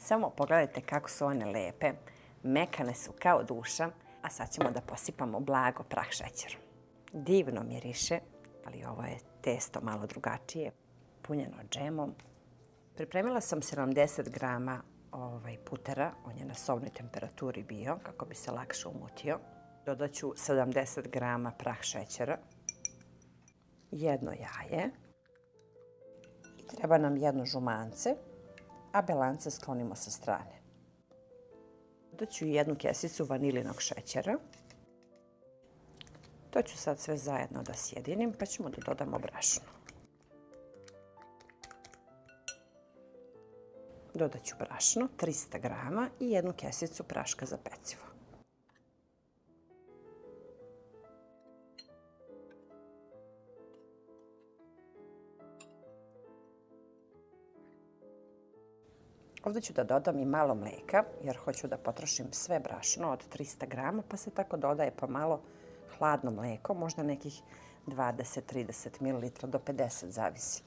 Samo pogledajte kako su one lepe. Mekane su kao duša, a sad ćemo da posipamo blago prah šećerom. Divno miriše, ali ovo je testo malo drugačije, punjeno džemom. Pripremila sam 70 grama putera, on je na sobnoj temperaturi bio, kako bi se lakše umutio. Dodat ću 70 grama prah šećera, jedno jaje i treba nam jedno žumance, a belance sklonimo sa strane. Dodat ću jednu kesicu vanilinog šećera. To ću sad sve zajedno da sjedinim, pa ćemo da dodamo brašno. Dodat ću brašno, 300 grama i jednu kesicu praška za pecivo. Ovdje ću da dodam i malo mlijeka, jer hoću da potrošim sve brašno od 300 grama, pa se tako dodaje pomalo hladno mlijeko, možda nekih 20-30 ml do 50, zavisi.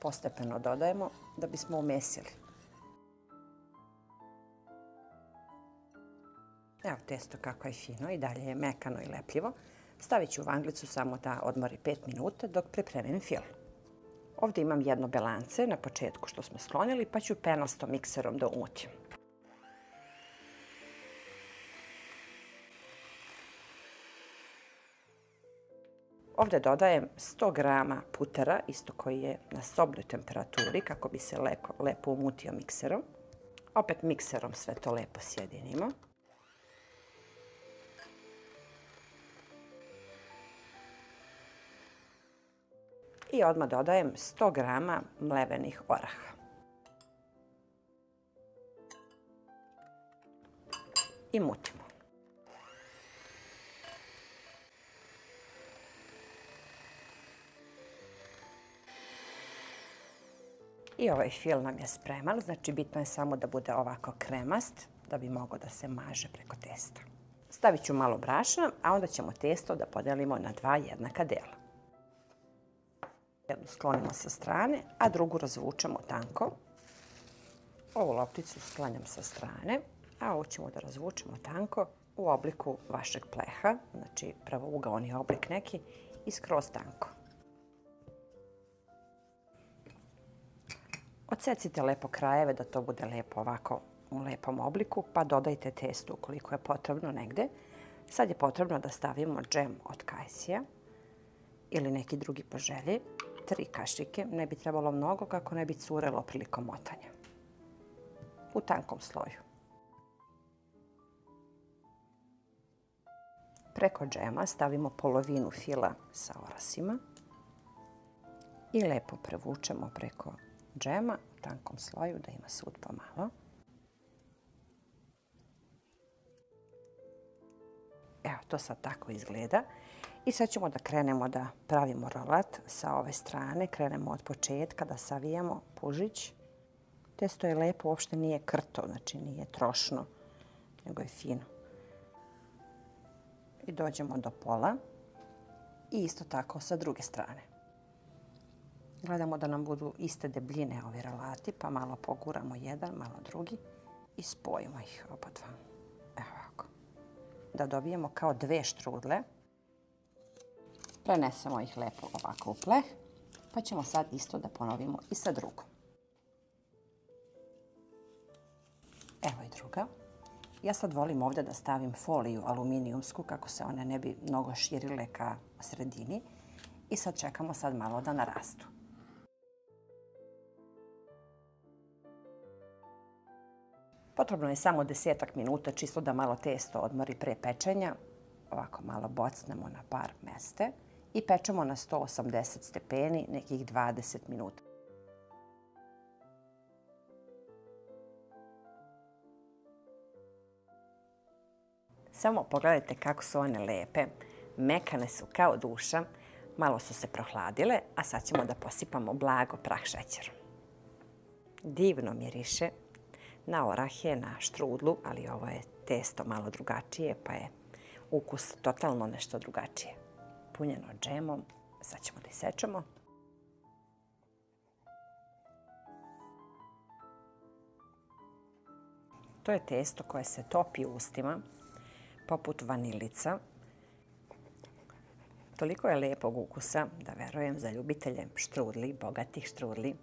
Postepeno dodajemo da bismo umesili. Evo testo kako je fino i dalje je mekano i lepljivo. Stavit ću u vanglicu samo da odmori 5 minuta dok pripremim fil. Ovdje imam jedno belance na početku što smo sklonili, pa ću penastom mikserom da umutim. Ovdje dodajem 100 grama putera, isto koji je na sobnoj temperaturi, kako bi se lepo umutio mikserom. Opet mikserom sve to lepo sjedinimo. I odmah dodajem 100 grama mlevenih oraha. I mutimo. I ovaj fil nam je spreman, znači bitno je samo da bude ovako kremast, da bi mogao da se maže preko testa. Stavit ću malo brašna, a onda ćemo testo da podelimo na 2 jednaka dela. Jednu sklonimo sa strane, a drugu razvučemo tanko. Ovu lopticu sklanjam sa strane, a ovu ćemo da razvučemo tanko u obliku vašeg pleha, znači pravougaoni oblik neki i skroz tanko. Odsecite lepo krajeve da to bude lepo ovako u lepom obliku, pa dodajte testu ukoliko je potrebno negde. Sad je potrebno da stavimo džem od kajsija ili neki drugi po želji. 3 kašike, ne bi trebalo mnogo kako ne bi curelo prilikom motanja. U tankom sloju. Preko džema stavimo polovinu fila sa orasima i lepo prevučemo preko džema u tankom sloju da ima sud pomalo. Evo, to sad tako izgleda. I sad ćemo da krenemo da pravimo rolat sa ove strane. Krenemo od početka da savijamo pužić. Testo je lepo, uopšte nije krto, znači nije trošno, nego je fino. I dođemo do pola. I isto tako sa druge strane. Gledamo da nam budu iste debljine ovi rolati, pa malo poguramo jedan, malo drugi i spojimo ih oba dva. Evo ovako. Da dobijemo kao 2 štrudle. Prenesemo ih lepo ovako u pleh, pa ćemo sad isto da ponovimo i sa drugom. Evo i druga. Ja sad volim ovdje da stavim foliju aluminijumsku kako se one ne bi mnogo širile ka sredini. I sad čekamo sad malo da narastu. Potrebno je samo 10 minuta čisto da malo testo odmori pre pečenja. Ovako malo bocnemo na par meste i pečemo na 180 stepeni nekih 20 minuta. Samo pogledajte kako su one lepe. Mekane su kao duša. Malo su se prohladile, a sad ćemo da posipamo blago prah šećerom. Divno miriše na orahe, na štrudlu, ali ovo je testo malo drugačije, pa je ukus totalno nešto drugačije. Punjeno džemom, sad ćemo da isečemo. To je testo koje se topi u ustima, poput vanilica. Toliko je lijepog ukusa da verujem za ljubitelje štrudli, bogatih štrudli.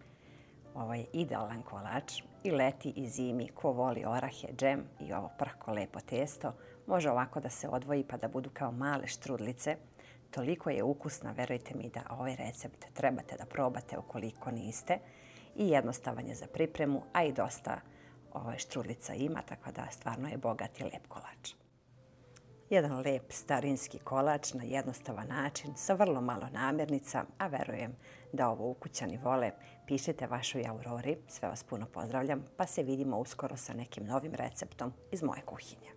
Ovo je idealan kolač i leti i zimi. Ko voli orahe, džem i ovo prhko lepo testo, može ovako da se odvoji pa da budu kao male štrudlice. Toliko je ukusna, verujte mi da ovaj recept trebate da probate ukoliko niste. I jednostavan je za pripremu, a i dosta štrudlica ima, tako da stvarno je bogat i lep kolač. Jedan lep starinski kolač na jednostavan način sa vrlo malo namirnica, a verujem da ovo ukućani vole. Pišite vašoj Aurori, sve vas puno pozdravljam, pa se vidimo uskoro sa nekim novim receptom iz moje kuhinje.